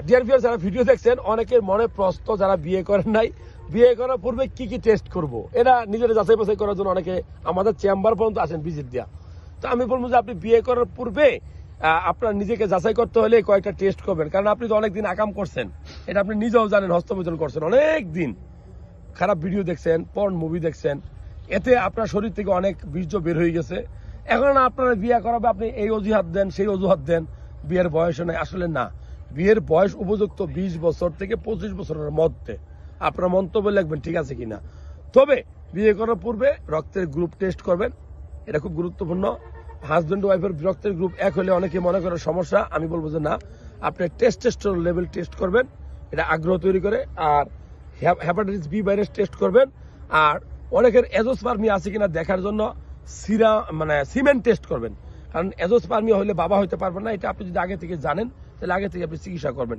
Dear viewers, যারা video দেখছেন, অনেকের মনে প্রশ্ন, যারা বিয়ে করেন নাই, বিয়ে করার পূর্বে কি কি টেস্ট করব, এরা নিজের যাচাই বাছাই করার জন্য অনেকে আমাদের চেম্বার পর্যন্ত আসেন ভিজিট দেওয়া। তো আমি বলবো যে আপনি বিয়ে করার পূর্বে আপনার নিজেকে যাচাই করতে হলে কয়েকটা টেস্ট করবেন, কারণ আপনি তো অনেকদিন আকাম করছেন, এটা আপনি নিজেও জানেন, হস্তমৈথুন করছেন অনেক দিন, খারাপ ভিডিও দেখছেন, পর্ন মুভি দেখছেন, এতে আপনার শরীর থেকে অনেক বীর্য বের হয়ে গেছে। এখন আপনারা বিয়ে করাবে, আপনি এই অজুহাত দেন, সেই অজুহাত দেন, বিয়ের বয়স নাই। আসলে না, বিয়ের বয়স উপযুক্ত 20 বছর থেকে 25 বছরের মধ্যে। আপনার মন্তব্য লিখবেন ঠিক আছে কিনা। তবে বিয়ে করার পূর্বে রক্তের গ্রুপ টেস্ট করবেন, এটা খুব গুরুত্বপূর্ণ। হাজবেন্ড ওয়াইফের রক্তের গ্রুপ এক হলে অনেকে মনে করে সমস্যা, আমি বলবো যে না, আপনি টেস্টোস্টেরন লেভেল টেস্ট করবেন, এটা আগ্রহ তৈরি করে। আর হেপাটাইটিস বি ভাইরাস টেস্ট করবেন। আর অনেকের এজোস্পার্মিয়া আছে কিনা দেখার জন্য সিমেন্ট টেস্ট করবেন, কারণ এজোস্পার্মিয়া হলে বাবা হইতে পারবেন না। এটা আপনি যদি আগে থেকে জানেন, তাহলে আগে থেকে আপনি চিকিৎসা করবেন।